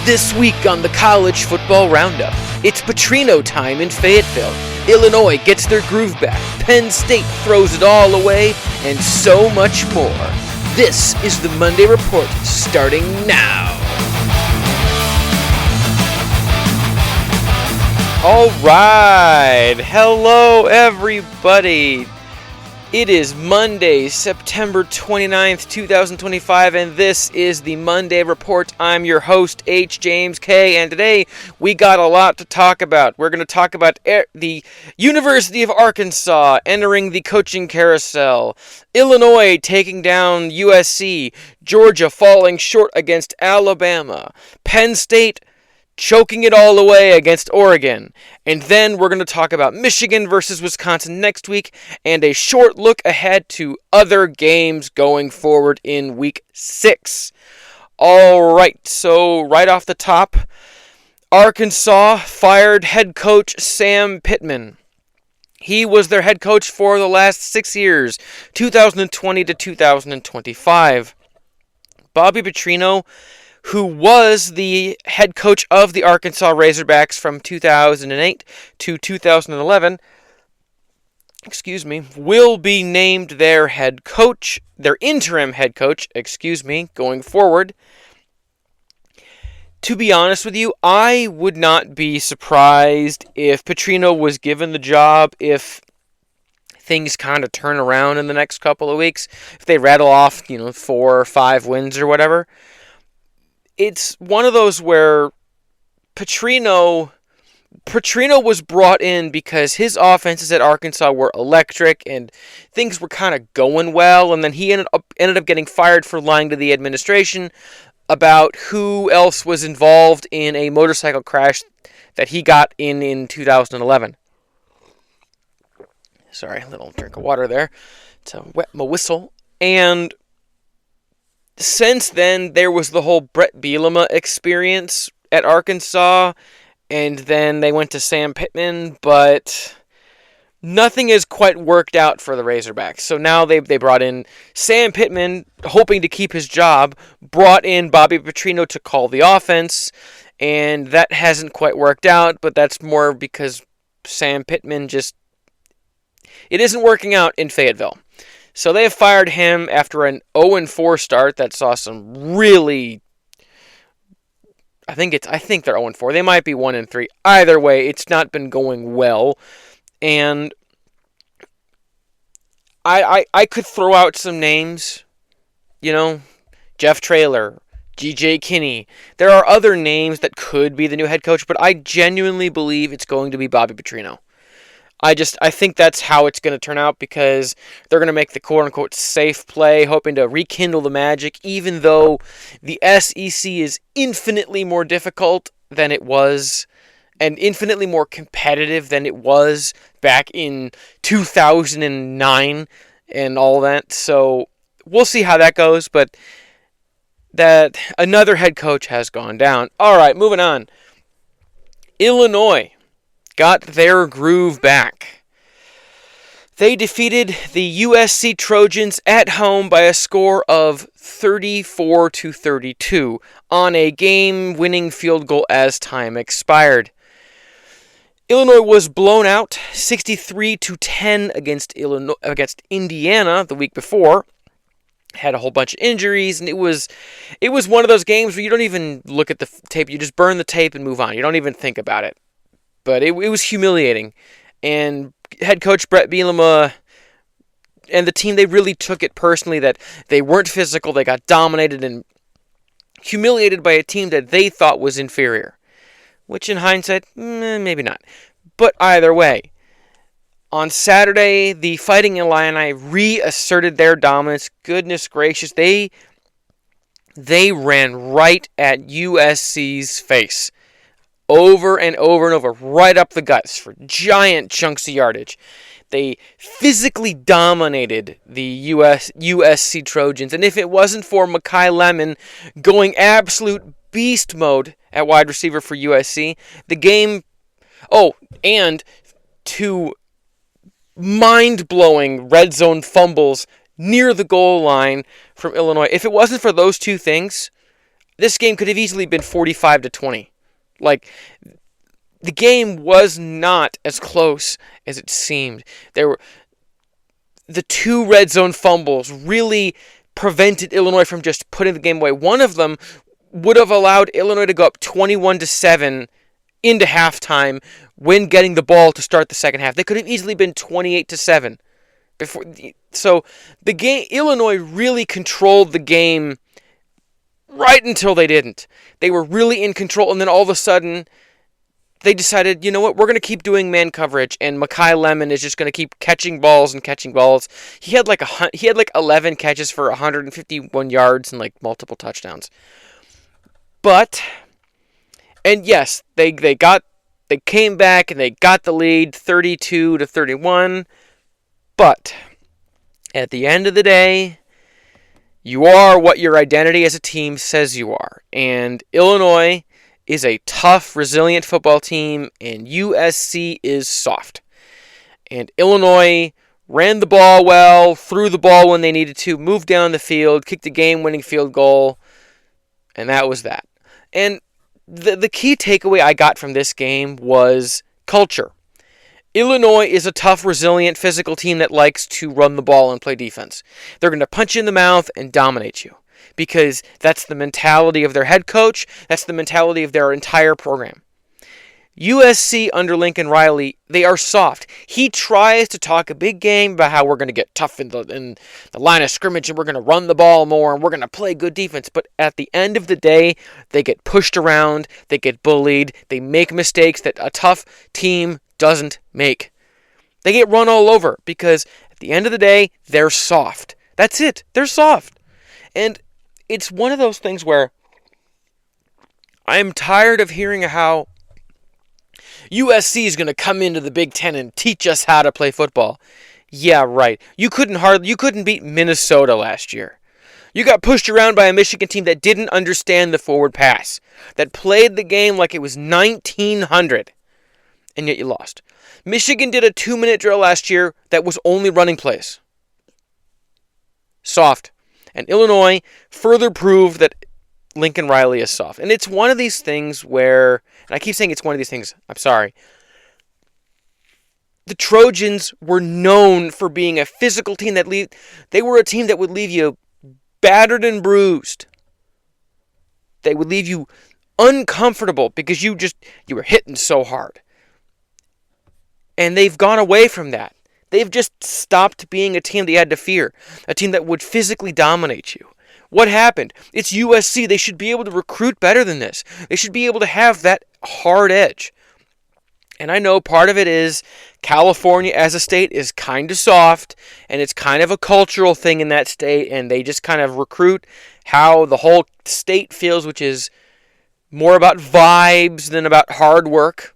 This week on the College Football Roundup, it's Petrino time in Fayetteville. Illinois gets their groove back, Penn State throws it all away, and so much more. This is the Monday Report, starting now. All right, hello everybody. It is Monday, September 29th, 2025, and this is the Monday Report. I'm your host, H. James K., and today we got a lot to talk about. We're going to talk about the University of Arkansas entering the coaching carousel, Illinois taking down USC, Georgia falling short against Alabama, Penn State choking it all away against Oregon. And then we're going to talk about Michigan versus Wisconsin next week and a short look ahead to other games going forward in Week 6. All right, so right off the top, Arkansas fired head coach Sam Pittman. He was their head coach for the last 6 years, 2020 to 2025. Bobby Petrino, who was the head coach of the Arkansas Razorbacks from 2008 to 2011, will be named their head coach, their interim head coach, going forward. To be honest with you, I would not be surprised if Petrino was given the job if things kind of turn around in the next couple of weeks, if they rattle off, 4 or 5 wins or whatever. It's one of those where Petrino was brought in because his offenses at Arkansas were electric and things were kind of going well, and then he ended up getting fired for lying to the administration about who else was involved in a motorcycle crash that he got in 2011. Sorry, a little drink of water there to wet my whistle. And since then, there was the whole Brett Bielema experience at Arkansas, and then they went to Sam Pittman, but nothing has quite worked out for the Razorbacks. So now they brought in Sam Pittman, hoping to keep his job, brought in Bobby Petrino to call the offense, and that hasn't quite worked out, but that's more because Sam Pittman it isn't working out in Fayetteville. So they have fired him after an 0-4 start that saw some really, I think they're 0-4. They might be 1-3. Either way, it's not been going well. And I could throw out some names, Jeff Traylor, G.J. Kinney. There are other names that could be the new head coach, but I genuinely believe it's going to be Bobby Petrino. I think that's how it's going to turn out because they're going to make the quote-unquote safe play, hoping to rekindle the magic, even though the SEC is infinitely more difficult than it was and infinitely more competitive than it was back in 2009 and all that. So we'll see how that goes, but that another head coach has gone down. All right, moving on. Illinois got their groove back. They defeated the USC Trojans at home by a score of 34-32 on a game-winning field goal as time expired. Illinois was blown out 63-10 against Indiana the week before. Had a whole bunch of injuries, and it was one of those games where you don't even look at the tape. You just burn the tape and move on. You don't even think about it. But it was humiliating. And head coach Brett Bielema and the team, they really took it personally that they weren't physical. They got dominated and humiliated by a team that they thought was inferior. Which in hindsight, maybe not. But either way, on Saturday, the Fighting Illini reasserted their dominance. Goodness gracious, they ran right at USC's face. Over and over and over, right up the guts for giant chunks of yardage. They physically dominated the USC Trojans, and if it wasn't for Mekhi Lemon going absolute beast mode at wide receiver for USC, the game... and 2 mind-blowing red zone fumbles near the goal line from Illinois. If it wasn't for those 2 things, This game could have easily been 45-20. Like, the game was not as close as it seemed. The two red zone fumbles really prevented Illinois from just putting the game away. One of them would have allowed Illinois to go up 21-7 into halftime when getting the ball to start the second half. They could have easily been 28-7 before. So the game, Illinois really controlled the game right until they didn't. They were really in control, and then all of a sudden they decided, you know what, we're going to keep doing man coverage, and Mekhi Lemon is just going to keep catching balls and catching balls. He had like 11 catches for 151 yards and like multiple touchdowns. But, and yes, they came back and they got the lead 32-31. But at the end of the day, you are what your identity as a team says you are. And Illinois is a tough, resilient football team, and USC is soft. And Illinois ran the ball well, threw the ball when they needed to, moved down the field, kicked a game-winning field goal, and that was that. And the key takeaway I got from this game was culture. Illinois is a tough, resilient, physical team that likes to run the ball and play defense. They're going to punch you in the mouth and dominate you because that's the mentality of their head coach. That's the mentality of their entire program. USC under Lincoln Riley, they are soft. He tries to talk a big game about how we're going to get tough in the line of scrimmage and we're going to run the ball more and we're going to play good defense. But at the end of the day, they get pushed around, they get bullied, they make mistakes that a tough team doesn't make. They get run all over because at the end of the day, they're soft. That's it. They're soft. And it's one of those things where I'm tired of hearing how USC is going to come into the Big Ten and teach us how to play football. Yeah, right. You couldn't beat Minnesota last year. You got pushed around by a Michigan team that didn't understand the forward pass, that played the game like it was 1900, and yet you lost. Michigan did a 2-minute drill last year that was only running plays. Soft. And Illinois further proved that Lincoln Riley is soft. And it's one of these things where, and I keep saying it's one of these things, I'm sorry. The Trojans were known for being a physical team they were a team that would leave you battered and bruised. They would leave you uncomfortable because you were hitting so hard. And they've gone away from that. They've just stopped being a team that you had to fear, a team that would physically dominate you. What happened? It's USC. They should be able to recruit better than this. They should be able to have that hard edge. And I know part of it is California as a state is kind of soft, and it's kind of a cultural thing in that state, and they just kind of recruit how the whole state feels, which is more about vibes than about hard work.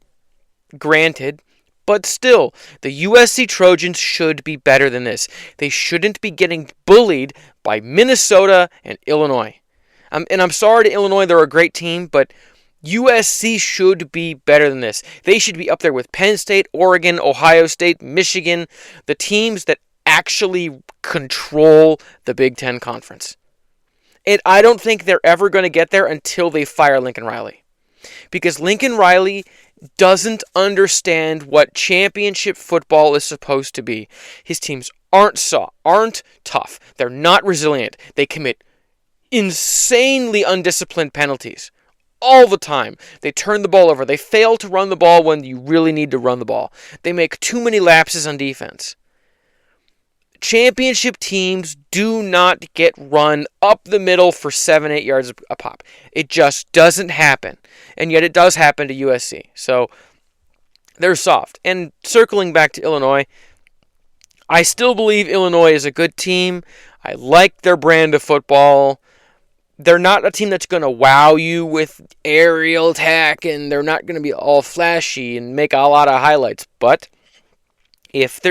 Granted. But still, the USC Trojans should be better than this. They shouldn't be getting bullied by Minnesota and Illinois. And I'm sorry to Illinois, they're a great team, but USC should be better than this. They should be up there with Penn State, Oregon, Ohio State, Michigan, the teams that actually control the Big Ten Conference. And I don't think they're ever going to get there until they fire Lincoln Riley. Because Lincoln Riley doesn't understand what championship football is supposed to be. His teams aren't tough. They're not resilient. They commit insanely undisciplined penalties all the time. They turn the ball over. They fail to run the ball when you really need to run the ball. They make too many lapses on defense. Championship teams do not get run up the middle for 7-8 yards a pop. It just doesn't happen. And yet it does happen to USC. So they're soft. And circling back to Illinois, I still believe Illinois is a good team. I like their brand of football. They're not a team that's going to wow you with aerial attack, and they're not going to be all flashy and make a lot of highlights. But if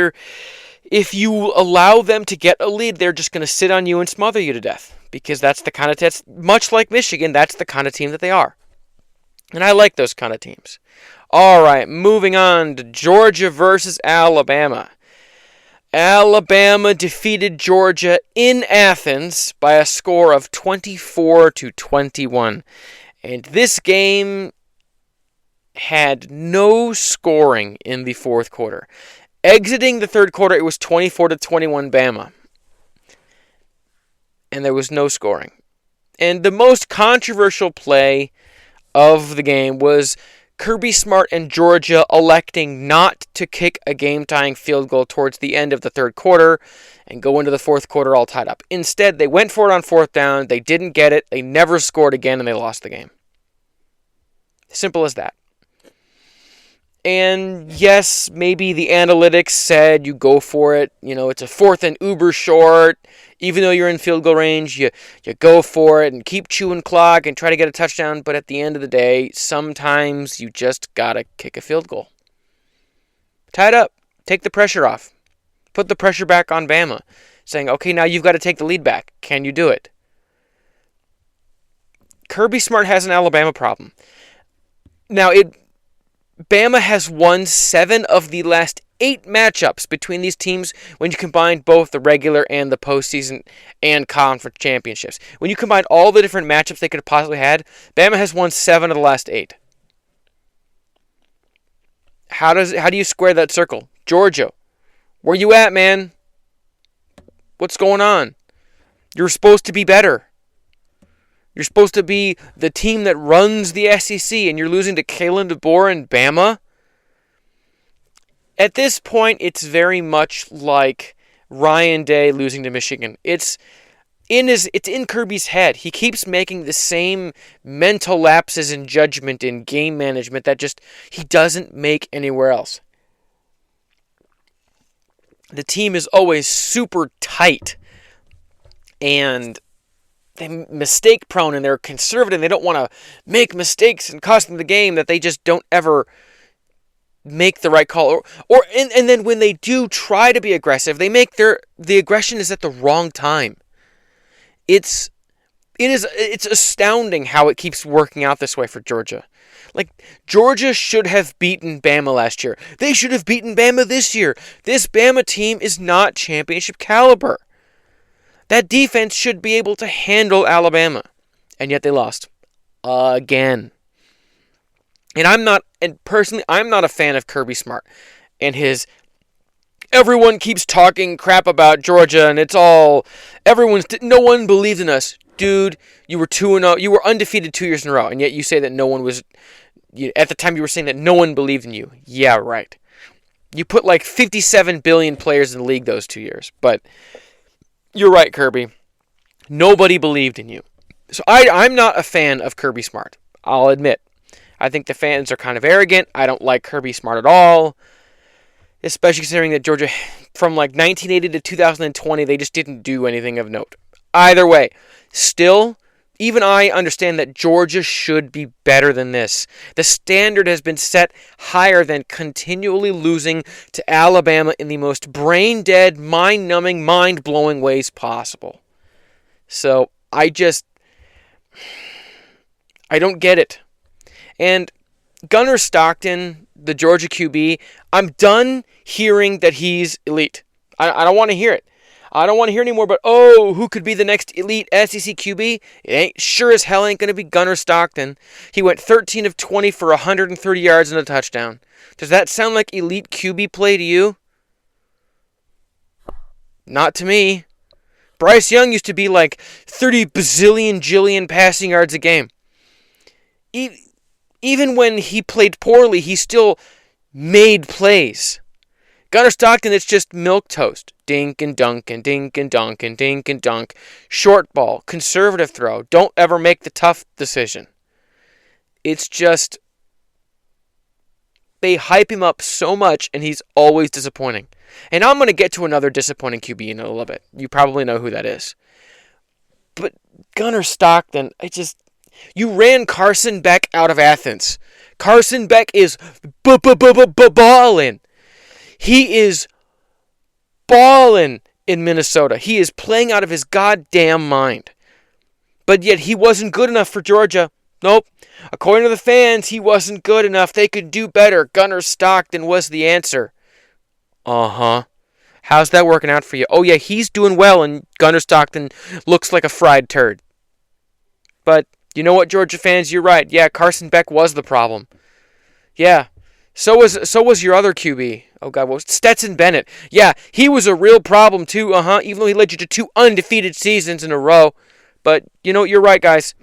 you allow them to get a lead, they're just going to sit on you and smother you to death. Because that's the kind of test, much like Michigan, that's the kind of team that they are. And I like those kind of teams. All right, moving on to Georgia versus Alabama. Alabama defeated Georgia in Athens by a score of 24-21. And this game had no scoring in the fourth quarter. Exiting the third quarter, it was 24-21 Bama. And there was no scoring. And the most controversial play of the game was Kirby Smart and Georgia electing not to kick a game-tying field goal towards the end of the third quarter and go into the fourth quarter all tied up. Instead, they went for it on fourth down, they didn't get it, they never scored again, and they lost the game. Simple as that. And yes, maybe the analytics said you go for it. You know, it's a fourth and uber short. Even though you're in field goal range, you go for it and keep chewing clock and try to get a touchdown. But at the end of the day, sometimes you just got to kick a field goal. Tie it up. Take the pressure off. Put the pressure back on Bama. Saying, okay, now you've got to take the lead back. Can you do it? Kirby Smart has an Alabama problem. Now, Bama has won 7 of the last 8 matchups between these teams when you combine both the regular and the postseason and conference championships. When you combine all the different matchups they could have possibly had, Bama has won 7 of the last 8. How do you square that circle? Georgia, where you at, man? What's going on? You're supposed to be better. You're supposed to be the team that runs the SEC, and you're losing to Kalen DeBoer and Bama? At this point, it's very much like Ryan Day losing to Michigan. It's in Kirby's head. He keeps making the same mental lapses in judgment in game management that just he doesn't make anywhere else. The team is always super tight, and they're mistake prone, and they're conservative. And they don't want to make mistakes and cost them the game, that they just don't ever make the right call. And then when they do try to be aggressive, the aggression is at the wrong time. It's astounding how it keeps working out this way for Georgia. Like, Georgia should have beaten Bama last year. They should have beaten Bama this year. This Bama team is not championship caliber. That defense should be able to handle Alabama. And yet they lost. Again. And personally, I'm not a fan of Kirby Smart and his everyone keeps talking crap about Georgia and no one believed in us. Dude, you were 2-0. You were undefeated 2 years in a row, and yet you say that no one was at the time you were saying that no one believed in you. Yeah, right. You put like 57 billion players in the league those 2 years, but you're right, Kirby. Nobody believed in you. So I'm not a fan of Kirby Smart. I'll admit. I think the fans are kind of arrogant. I don't like Kirby Smart at all. Especially considering that Georgia, from like 1980 to 2020, they just didn't do anything of note. Either way, still, even I understand that Georgia should be better than this. The standard has been set higher than continually losing to Alabama in the most brain-dead, mind-numbing, mind-blowing ways possible. So, I don't get it. And Gunnar Stockton, the Georgia QB, I'm done hearing that he's elite. I don't want to hear it. I don't want to hear anymore, but who could be the next elite SEC QB? It ain't sure as hell ain't going to be Gunnar Stockton. He went 13 of 20 for 130 yards and a touchdown. Does that sound like elite QB play to you? Not to me. Bryce Young used to be like 30 bazillion jillion passing yards a game. Even when he played poorly, he still made plays. Gunnar Stockton, it's just milquetoast. Dink and dunk and dink and dunk and dink and dunk. Short ball, conservative throw. Don't ever make the tough decision. It's just, they hype him up so much and he's always disappointing. And I'm going to get to another disappointing QB in a little bit. You probably know who that is. But Gunnar Stockton, you ran Carson Beck out of Athens. Carson Beck is balling. He is balling in Minnesota. He is playing out of his goddamn mind. But yet he wasn't good enough for Georgia. Nope. According to the fans, he wasn't good enough. They could do better. Gunnar Stockton was the answer. Uh-huh. How's that working out for you? Oh, yeah, he's doing well, and Gunnar Stockton looks like a fried turd. But you know what, Georgia fans? You're right. Yeah, Carson Beck was the problem. Yeah. So was your other QB. Oh, God, what was Stetson Bennett. Yeah, he was a real problem, too, even though he led you to 2 undefeated seasons in a row. But, you know, you're right, guys.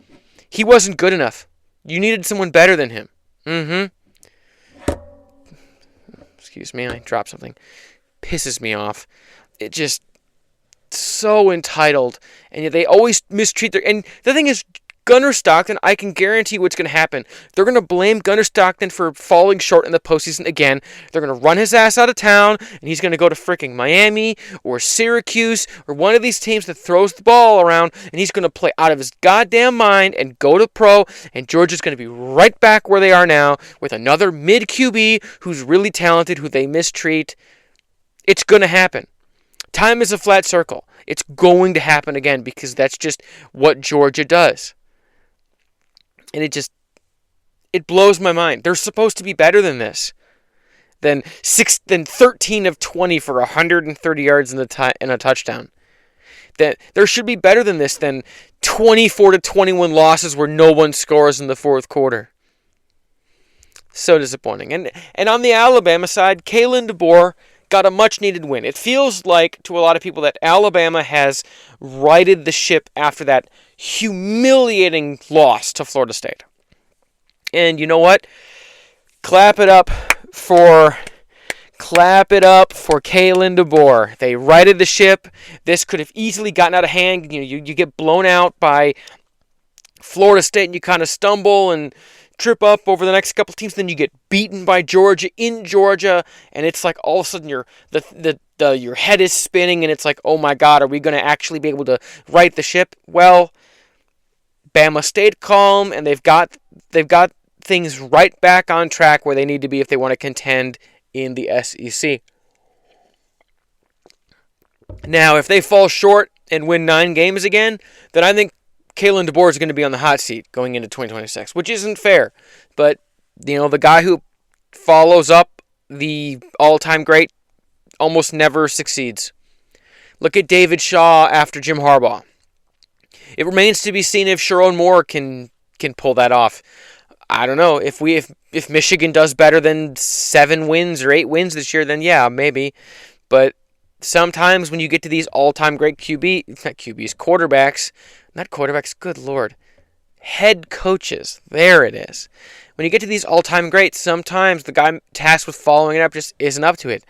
He wasn't good enough. You needed someone better than him. Excuse me, I dropped something. Pisses me off. It just so entitled, and yet they always mistreat their. And the thing is, Gunnar Stockton, I can guarantee what's going to happen. They're going to blame Gunnar Stockton for falling short in the postseason again. They're going to run his ass out of town, and he's going to go to freaking Miami or Syracuse or one of these teams that throws the ball around, and he's going to play out of his goddamn mind and go to pro, and Georgia's going to be right back where they are now with another mid QB who's really talented, who they mistreat. It's going to happen. Time is a flat circle. It's going to happen again because that's just what Georgia does. And it blows my mind. They're supposed to be better than this. Than 13 of 20 for 130 yards in a touchdown. That there should be better than this than 24 to 21 losses where no one scores in the fourth quarter. So disappointing. And on the Alabama side, Kalen DeBoer got a much-needed win. It feels like, to a lot of people, that Alabama has righted the ship after that humiliating loss to Florida State. And you know what? Clap it up for Kalen DeBoer. They righted the ship. This could have easily gotten out of hand. You get blown out by Florida State and you kind of stumble and trip up over the next couple teams, then you get beaten by Georgia in Georgia, and it's like all of a sudden your head is spinning, and it's like, oh my God, are we going to actually be able to right the ship? Well, Bama stayed calm, and they've got things right back on track where they need to be if they want to contend in the SEC. Now, if they fall short and win 9 games again, then I think Kalen DeBoer is going to be on the hot seat going into 2026, which isn't fair. But, the guy who follows up the all-time great almost never succeeds. Look at David Shaw after Jim Harbaugh. It remains to be seen if Sherrone Moore can pull that off. I don't know. If Michigan does better than 7 wins or 8 wins this year, then yeah, maybe. But sometimes when you get to these all-time great quarterbacks, good Lord, head coaches, there it is. When you get to these all-time greats, sometimes the guy tasked with following it up just isn't up to it.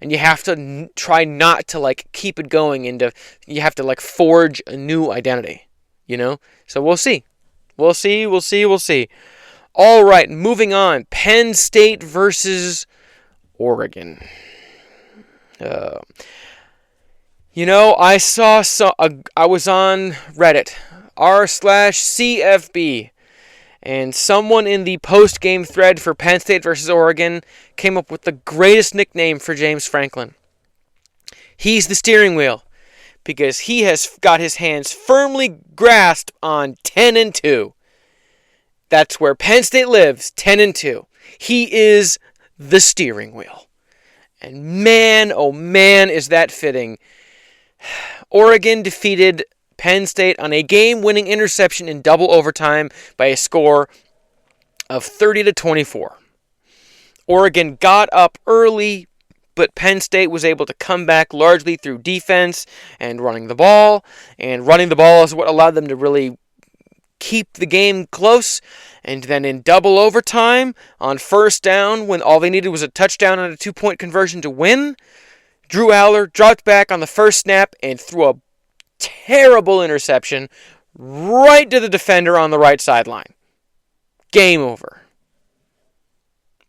And you have to try not to, keep it going you have to, forge a new identity, So we'll see. We'll see. All right, moving on. Penn State versus Oregon. I was on Reddit, r/CFB, and someone in the post-game thread for Penn State versus Oregon came up with the greatest nickname for James Franklin. He's the steering wheel, because he has got his hands firmly grasped on 10-2. That's where Penn State lives, 10-2. He is the steering wheel. And man, oh man, is that fitting. Oregon defeated Penn State on a game-winning interception in double overtime by a score of 30-24. Oregon got up early, but Penn State was able to come back largely through defense and running the ball. And running the ball is what allowed them to really keep the game close. And then in double overtime, on first down, when all they needed was a touchdown and a 2-point conversion to win, Drew Aller dropped back on the first snap and threw a terrible interception right to the defender on the right sideline. Game over.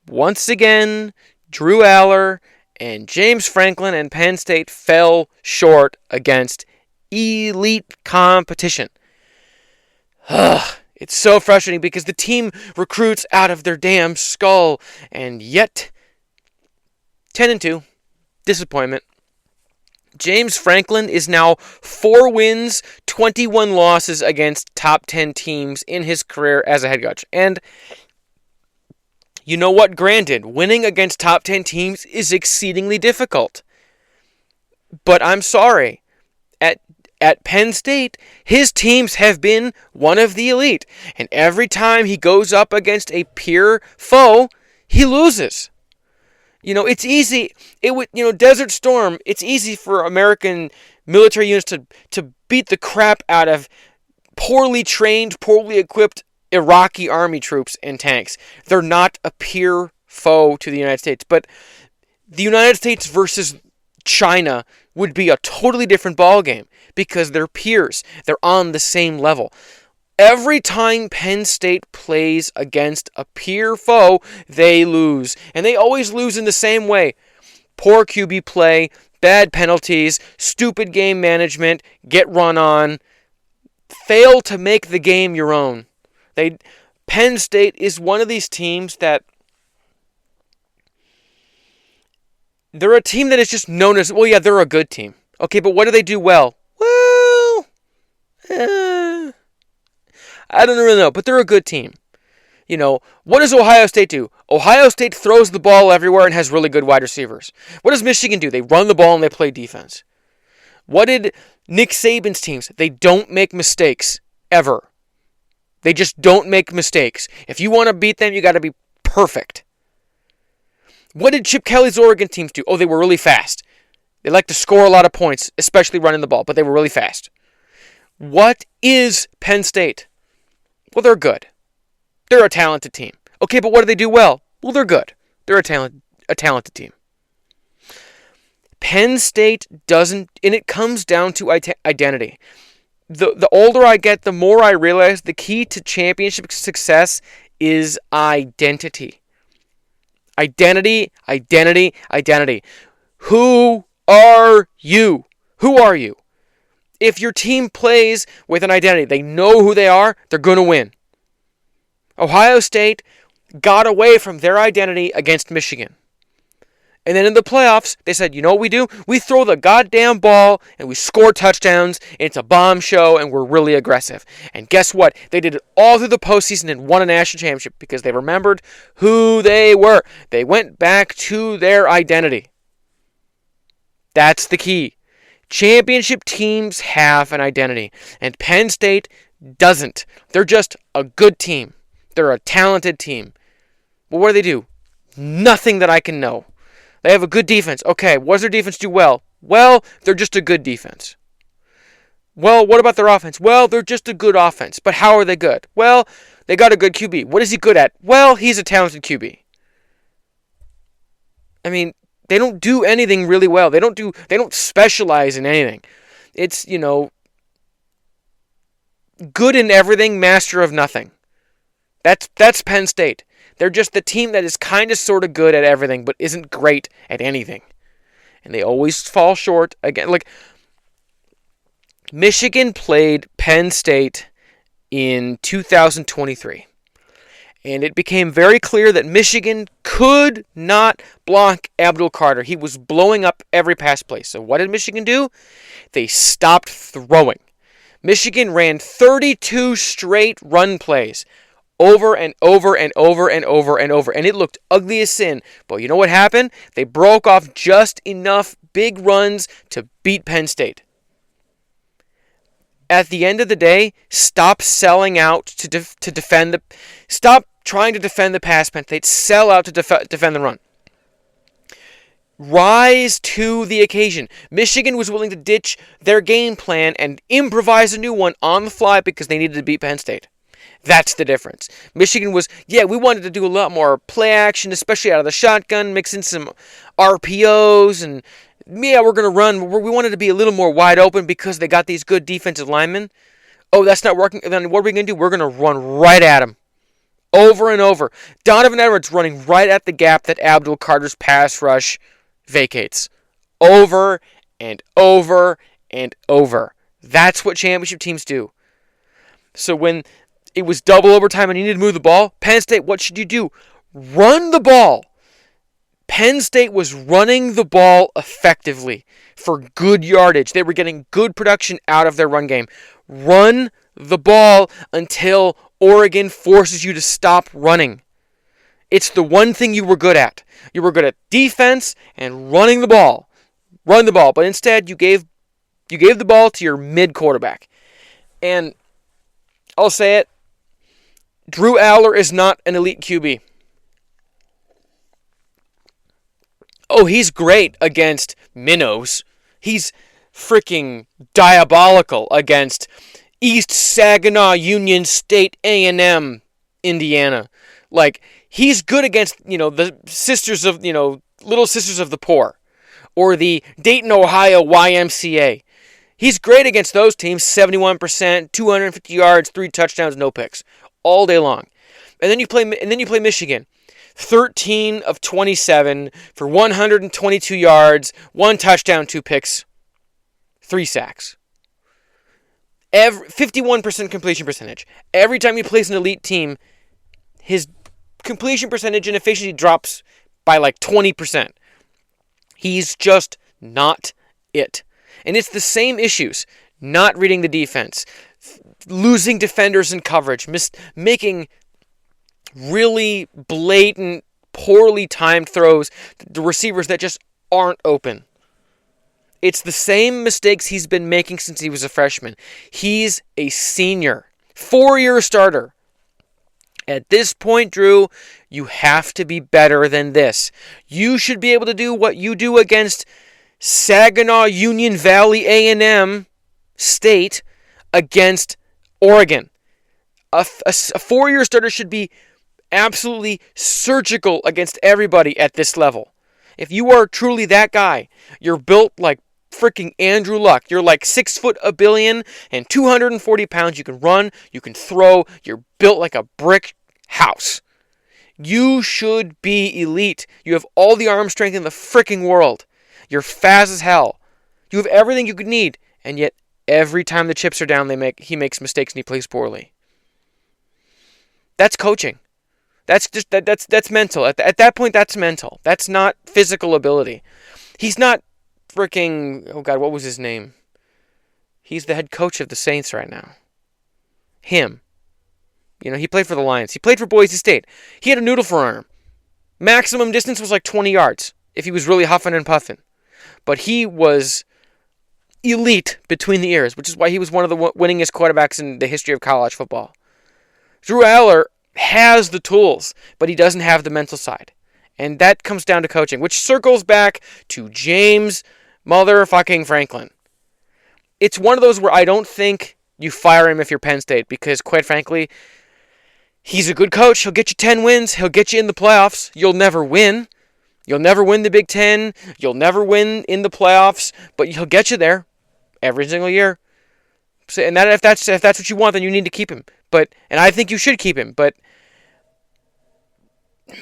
Once again, Drew Aller and James Franklin and Penn State fell short against elite competition. It's so frustrating because the team recruits out of their damn skull, and yet 10-2. Disappointment. James Franklin is now 4 wins, 21 losses against top 10 teams in his career as a head coach. And you know what? Granted, winning against top 10 teams is exceedingly difficult. But I'm sorry. At Penn State, his teams have been one of the elite. And every time he goes up against a peer foe, he loses. It's easy. Desert Storm, it's easy for American military units to beat the crap out of poorly trained, poorly equipped Iraqi army troops and tanks. They're not a peer foe to the United States. But the United States versus China would be a totally different ballgame because they're peers. They're on the same level. Every time Penn State plays against a peer foe, they lose. And they always lose in the same way. Poor QB play, bad penalties, stupid game management, get run on, fail to make the game your own. Penn State is one of these teams that they're a team that is just known as, well, yeah, they're a good team. Okay, but what do they do well? Well, I don't really know, but they're a good team. What does Ohio State do? Ohio State throws the ball everywhere and has really good wide receivers. What does Michigan do? They run the ball and they play defense. What did Nick Saban's teams? They don't make mistakes, ever. They just don't make mistakes. If you want to beat them, you got to be perfect. What did Chip Kelly's Oregon teams do? Oh, they were really fast. They like to score a lot of points, especially running the ball, but they were really fast. What is Penn State? Well, they're good. They're a talented team. Okay, but what do they do well? Well, they're good. They're a talented team. Penn State doesn't, and it comes down to identity. The older I get, the more I realize the key to championship success is identity. Identity. Who are you? Who are you? If your team plays with an identity, they know who they are, they're going to win. Ohio State got away from their identity against Michigan. And then in the playoffs, they said, you know what we do? We throw the goddamn ball and we score touchdowns. And it's a bomb show and we're really aggressive. And guess what? They did it all through the postseason and won a national championship because they remembered who they were. They went back to their identity. That's the key. Championship teams have an identity. And Penn State doesn't. They're just a good team. They're a talented team. But what do? Nothing that I can know. They have a good defense. Okay, what does their defense do well? Well, they're just a good defense. Well, what about their offense? Well, they're just a good offense. But how are they good? Well, they got a good QB. What is he good at? Well, he's a talented QB. I mean, they don't do anything really well. They don't specialize in anything. It's, good in everything, master of nothing. That's Penn State. They're just the team that is kind of sort of good at everything, but isn't great at anything. And they always fall short again. Like, Michigan played Penn State in 2023. And it became very clear that Michigan could not block Abdul Carter. He was blowing up every pass play. So what did Michigan do? They stopped throwing. Michigan ran 32 straight run plays. Over and over and over and over and over. And it looked ugly as sin. But you know what happened? They broke off just enough big runs to beat Penn State. At the end of the day, stop selling out to defend the... Stop trying to defend the pass, Penn State. Sell out to defend the run. Rise to the occasion. Michigan was willing to ditch their game plan and improvise a new one on the fly because they needed to beat Penn State. That's the difference. Michigan was, we wanted to do a lot more play action, especially out of the shotgun, mix in some RPOs, and we're going to run. We wanted to be a little more wide open because they got these good defensive linemen. Oh, that's not working. Then what are we going to do? We're going to run right at them. Over and over. Donovan Edwards running right at the gap that Abdul Carter's pass rush vacates. Over and over and over. That's what championship teams do. So when it was double overtime and you need to move the ball, Penn State, what should you do? Run the ball. Penn State was running the ball effectively for good yardage. They were getting good production out of their run game. Run the ball until Oregon forces you to stop running. It's the one thing you were good at. You were good at defense and running the ball. Run the ball. But instead, you gave the ball to your mid-quarterback. And I'll say it, Drew Aller is not an elite QB. Oh, he's great against minnows. He's freaking diabolical against East Saginaw Union State A&M, Indiana. Like, he's good against, the sisters of, little sisters of the poor. Or the Dayton, Ohio YMCA. He's great against those teams, 71%, 250 yards, 3 touchdowns, no picks, all day long. And then you play Michigan. 13 of 27 for 122 yards, 1 touchdown, 2 picks, 3 sacks. 51% completion percentage. Every time he plays an elite team, his completion percentage and efficiency drops by like 20%. He's just not it. And it's the same issues. Not reading the defense, losing defenders in coverage, making really blatant, poorly timed throws to receivers that just aren't open. It's the same mistakes he's been making since he was a freshman. He's a senior, 4-year starter. At this point, Drew, you have to be better than this. You should be able to do what you do against Saginaw Union Valley A&M State against Oregon. A 4-year starter should be absolutely surgical against everybody at this level. If you are truly that guy, you're built like freaking Andrew Luck. You're like 6 foot a billion and 240 pounds. You can run, you can throw. You're built like a brick house. You should be elite. You have all the arm strength in the freaking world. You're fast as hell. You have everything you could need, and yet every time the chips are down, he makes mistakes and he plays poorly. That's coaching. That's mental. At that point, that's mental. That's not physical ability. He's not freaking, oh God, what was his name? He's the head coach of the Saints right now. Him. He played for the Lions. He played for Boise State. He had a noodle for an arm. Maximum distance was like 20 yards if he was really huffing and puffing. But he was elite between the ears, which is why he was one of the winningest quarterbacks in the history of college football. Drew Aller has the tools, but he doesn't have the mental side. And that comes down to coaching, which circles back to James motherfucking Franklin. It's one of those where I don't think you fire him if you're Penn State, because quite frankly, he's a good coach. He'll get you 10 wins. He'll get you in the playoffs. You'll never win. You'll never win the Big Ten. You'll never win in the playoffs, but he'll get you there every single year. So, and that if that's what you want, then you need to keep him. And I think you should keep him. But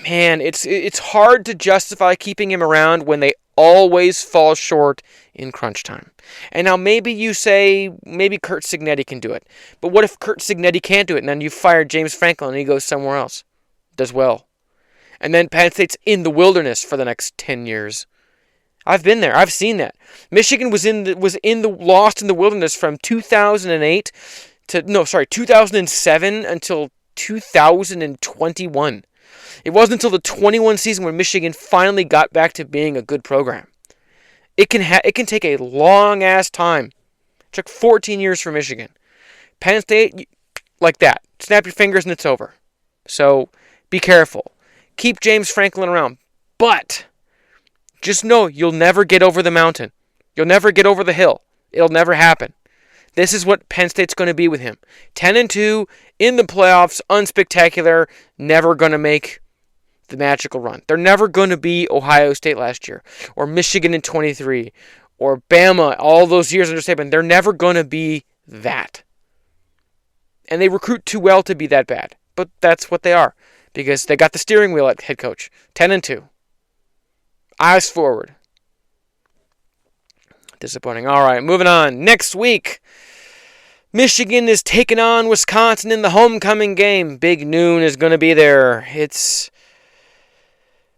man, it's hard to justify keeping him around when they always fall short in crunch time. And now maybe you say maybe Curt Cignetti can do it. But what if Curt Cignetti can't do it, and then you fire James Franklin and he goes somewhere else, does well? And then Penn State's in the wilderness for the next 10 years. I've been there. I've seen that. Michigan was lost in the wilderness from 2007 until 2021. It wasn't until the 21 season when Michigan finally got back to being a good program. It can take a long ass time. It took 14 years for Michigan. Penn State, like that. Snap your fingers and it's over. So be careful. Keep James Franklin around. But just know you'll never get over the mountain. You'll never get over the hill. It'll never happen. This is what Penn State's going to be with him. 10-2 in the playoffs, unspectacular, never going to make the magical run. They're never going to be Ohio State last year, or Michigan in 23, or Bama all those years under Saban. They're never going to be that. And they recruit too well to be that bad. But that's what they are, because they got the steering wheel at head coach. 10-2. Eyes forward. Disappointing. All right, moving on. Next week, Michigan is taking on Wisconsin in the homecoming game. Big noon is going to be there. It's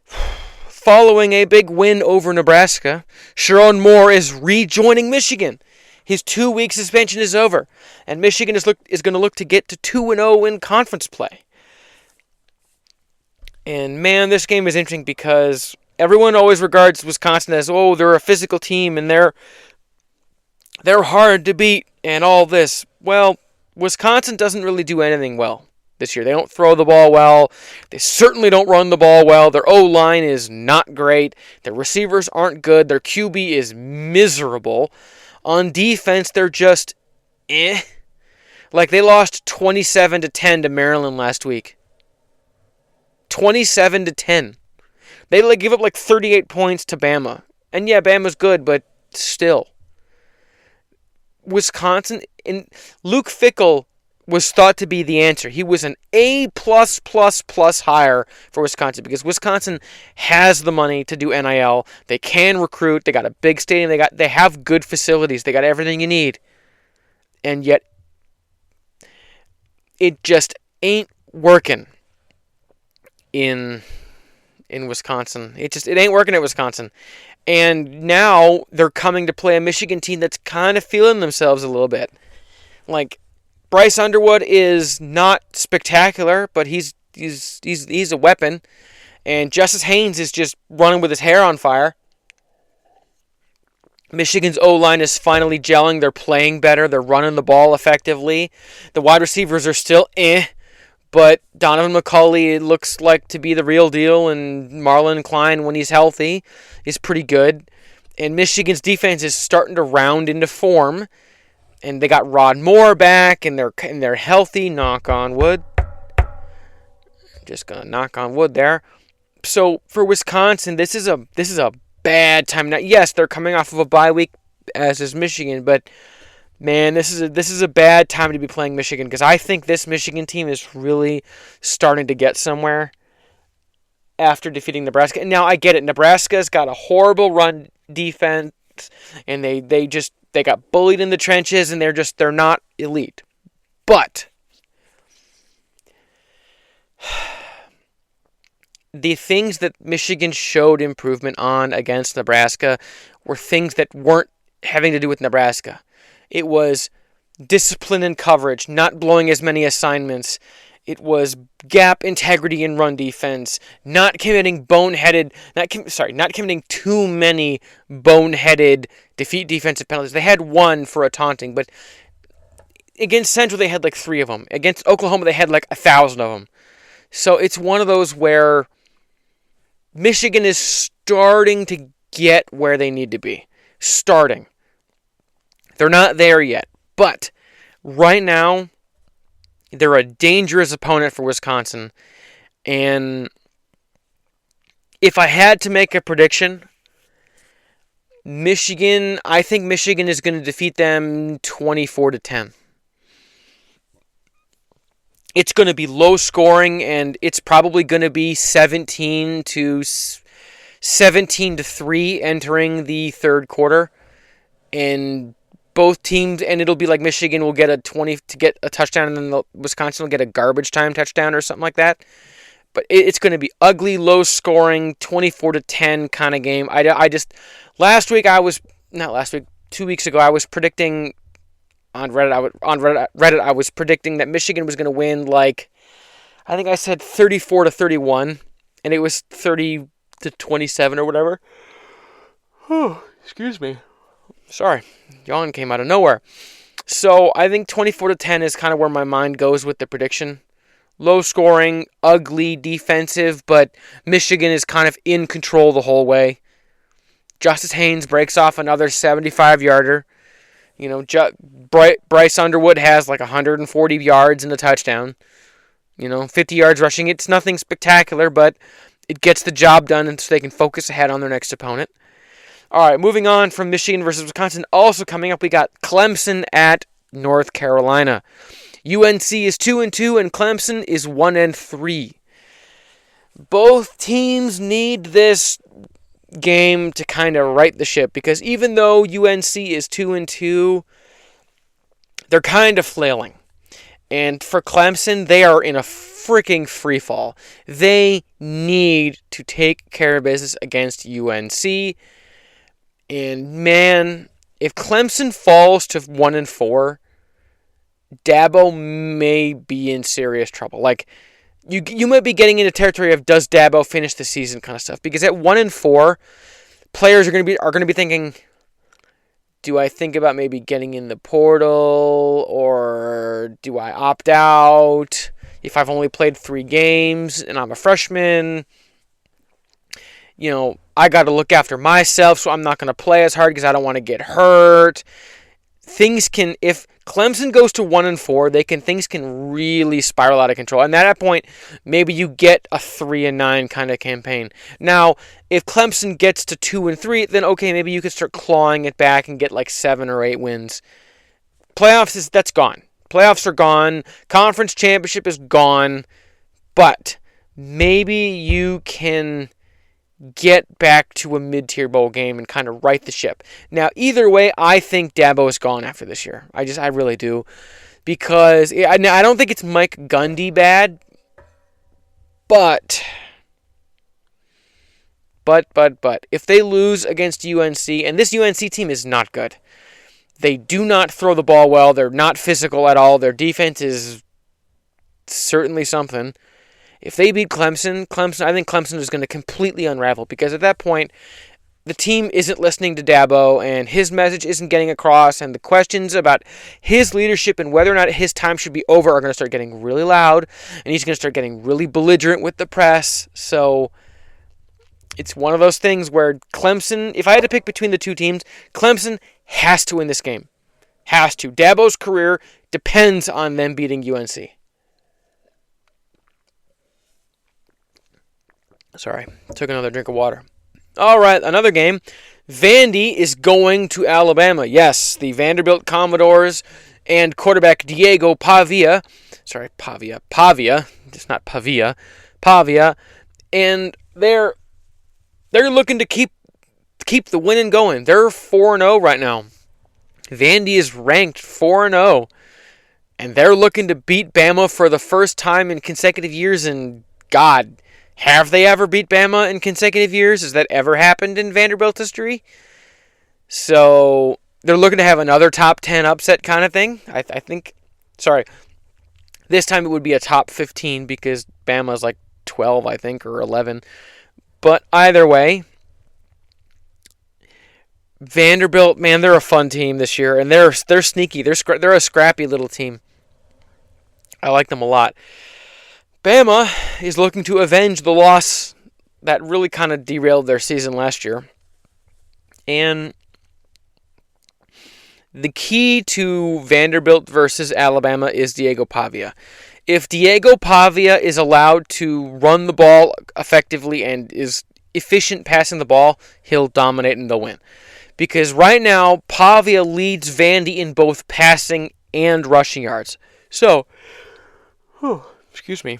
following a big win over Nebraska. Sherrone Moore is rejoining Michigan. His 2-week suspension is over, and Michigan is going to look to get to 2-0 in conference play. And man, this game is interesting because everyone always regards Wisconsin as, oh, they're a physical team and they're hard to beat and all this. Well, Wisconsin doesn't really do anything well this year. They don't throw the ball well. They certainly don't run the ball well. Their O-line is not great. Their receivers aren't good. Their QB is miserable. On defense, they're just eh. Like, they lost 27-10 to Maryland last week. 27-10. They give up like 38 points to Bama. And yeah, Bama's good, but still. Wisconsin, and Luke Fickell was thought to be the answer. He was an A+++ hire for Wisconsin because Wisconsin has the money to do NIL. They can recruit. They got a big stadium. They have good facilities. They got everything you need. And yet it just ain't working in Wisconsin. It ain't working at Wisconsin. And now they're coming to play a Michigan team that's kind of feeling themselves a little bit. Like, Bryce Underwood is not spectacular, but he's a weapon. And Justice Haynes is just running with his hair on fire. Michigan's O-line is finally gelling. They're playing better. They're running the ball effectively. The wide receivers are still but Donovan McCulley looks like to be the real deal, and Marlon Klein, when he's healthy, is pretty good. And Michigan's defense is starting to round into form. And they got Rod Moore back, and they're healthy. Knock on wood. Just gonna knock on wood there. So for Wisconsin, this is a bad time. Now, yes, they're coming off of a bye week, as is Michigan, but man, this is a bad time to be playing Michigan because I think this Michigan team is really starting to get somewhere after defeating Nebraska. And now I get it. Nebraska's got a horrible run defense, and they got bullied in the trenches, and they're not elite. But the things that Michigan showed improvement on against Nebraska were things that weren't having to do with Nebraska. It was discipline and coverage, not blowing as many assignments. It was gap integrity in run defense, not committing too many boneheaded defensive penalties. They had one for a taunting, but against Central they had like 3 of them. Against Oklahoma they had like 1,000 of them. So it's one of those where Michigan is starting to get where they need to be. Starting. They're not there yet, but right now they're a dangerous opponent for Wisconsin. And if I had to make a prediction, I think Michigan is going to defeat them 24-10. It's going to be low scoring, and it's probably going to be 17-3 entering the third quarter. And both teams, and it'll be like Michigan will get a touchdown, and then Wisconsin will get a garbage time touchdown or something like that. But it's going to be ugly, low scoring, 24-10 kind of game. 2 weeks ago, I was predicting on Reddit, I was predicting that Michigan was going to win, like, I think I said 34-31, and it was 30-27 or whatever. Oh, excuse me. Sorry, yawn came out of nowhere. So I think 24-10 is kind of where my mind goes with the prediction. Low scoring, ugly, defensive, but Michigan is kind of in control the whole way. Justice Haynes breaks off another 75-yarder. You know, Bryce Underwood has like 140 yards and a touchdown. 50 yards rushing. It's nothing spectacular, but it gets the job done, and so they can focus ahead on their next opponent. All right, moving on from Michigan versus Wisconsin. Also coming up, we got Clemson at North Carolina. UNC is 2-2, and Clemson is 1-3. Both teams need this game to kind of right the ship, because even though UNC is 2-2, they're kind of flailing. And for Clemson, they are in a freaking free fall. They need to take care of business against UNC. And man, if Clemson falls to 1-4, Dabo may be in serious trouble. Like, you might be getting into territory of does Dabo finish the season kind of stuff, because at 1-4, players are going to be thinking, do I think about maybe getting in the portal, or do I opt out if I've only played 3 games and I'm a freshman? I got to look after myself, so I'm not going to play as hard because I don't want to get hurt. If Clemson goes to 1-4, things can really spiral out of control. And at that point, maybe you get a 3-9 kind of campaign. Now, if Clemson gets to 2-3, then okay, maybe you could start clawing it back and get like 7 or 8 wins. Playoffs, that's gone. Playoffs are gone. Conference championship is gone. But maybe you can get back to a mid-tier bowl game and kind of right the ship. Now, either way, I think Dabo is gone after this year. I really do. Because I don't think it's Mike Gundy bad, but if they lose against UNC, and this UNC team is not good. They do not throw the ball well. They're not physical at all. Their defense is certainly something. If they beat Clemson, I think Clemson is going to completely unravel, because at that point, the team isn't listening to Dabo, and his message isn't getting across, and the questions about his leadership and whether or not his time should be over are going to start getting really loud, and he's going to start getting really belligerent with the press. So it's one of those things where Clemson, if I had to pick between the two teams, Clemson has to win this game. Has to. Dabo's career depends on them beating UNC. Sorry, took another drink of water. All right, another game. Vandy is going to Alabama. Yes, the Vanderbilt Commodores and quarterback Diego Pavia. Sorry, Pavia. It's not Pavia. Pavia. And they're looking to keep the winning going. They're 4-0 right now. Vandy is ranked 4-0. And they're looking to beat Bama for the first time in consecutive years. And God, have they ever beat Bama in consecutive years? Has that ever happened in Vanderbilt history? So they're looking to have another top 10 upset kind of thing. I think, this time it would be a top 15 because Bama's like 12, I think, or 11. But either way, Vanderbilt, man, they're a fun team this year, and they're sneaky. They're a scrappy little team. I like them a lot. Bama is looking to avenge the loss that really kind of derailed their season last year. And the key to Vanderbilt versus Alabama is Diego Pavia. If Diego Pavia is allowed to run the ball effectively and is efficient passing the ball, he'll dominate and they'll win. Because right now, Pavia leads Vandy in both passing and rushing yards. So, excuse me.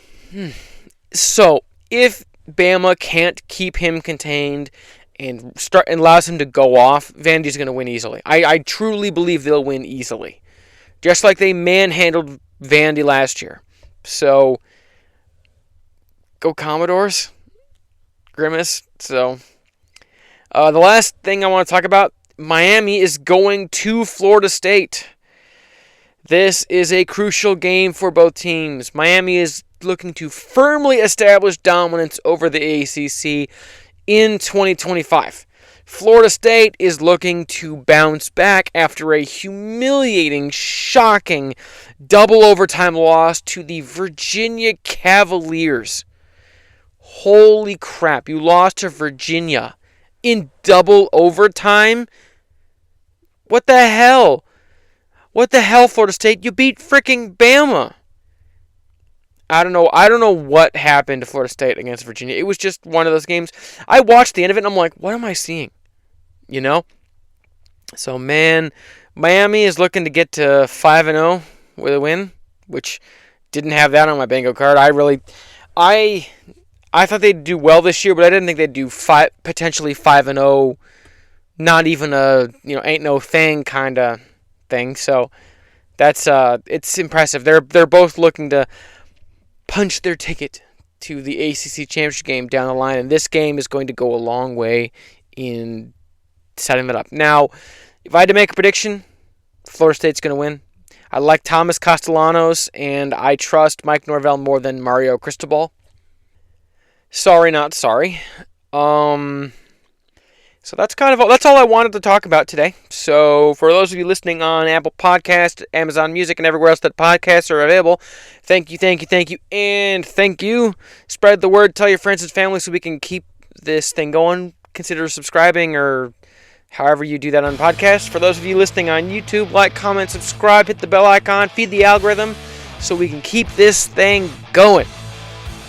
So, if Bama can't keep him contained and allows him to go off, Vandy's going to win easily. I truly believe they'll win easily. Just like they manhandled Vandy last year. So, go Commodores. Grimace. So, the last thing I want to talk about, Miami is going to Florida State. This is a crucial game for both teams. Miami is looking to firmly establish dominance over the ACC in 2025. Florida State is looking to bounce back after a humiliating, shocking double overtime loss to the Virginia Cavaliers. Holy crap, you lost to Virginia in double overtime? What the hell? What the hell, Florida State? You beat freaking Bama. I don't know what happened to Florida State against Virginia. It was just one of those games. I watched the end of it and I'm like, what am I seeing? So, man, Miami is looking to get to 5-0 with a win, which didn't have that on my bingo card. I thought they'd do well this year, but I didn't think they'd do potentially 5-0, not even a, ain't no thing kind of thing. So, that's it's impressive. They're both looking to punch their ticket to the ACC championship game down the line, and this game is going to go a long way in setting that up. Now, if I had to make a prediction, Florida State's going to win. I like Thomas Castellanos, and I trust Mike Norvell more than Mario Cristobal. Sorry, not sorry. So that's all I wanted to talk about today. So for those of you listening on Apple Podcasts, Amazon Music, and everywhere else that podcasts are available, thank you, and thank you. Spread the word, tell your friends and family so we can keep this thing going. Consider subscribing or however you do that on podcasts. For those of you listening on YouTube, like, comment, subscribe, hit the bell icon, feed the algorithm so we can keep this thing going.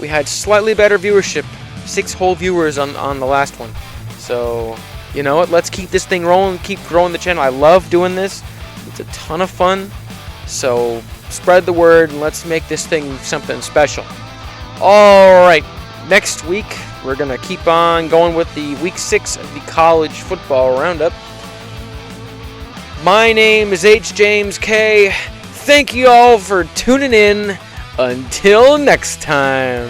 We had slightly better viewership, 6 whole viewers on the last one. So, you know what? Let's keep this thing rolling, keep growing the channel. I love doing this. It's a ton of fun. So, spread the word and let's make this thing something special. Alright, next week we're going to keep on going with the Week 6 of the College Football Roundup. My name is H. James K. Thank you all for tuning in. Until next time.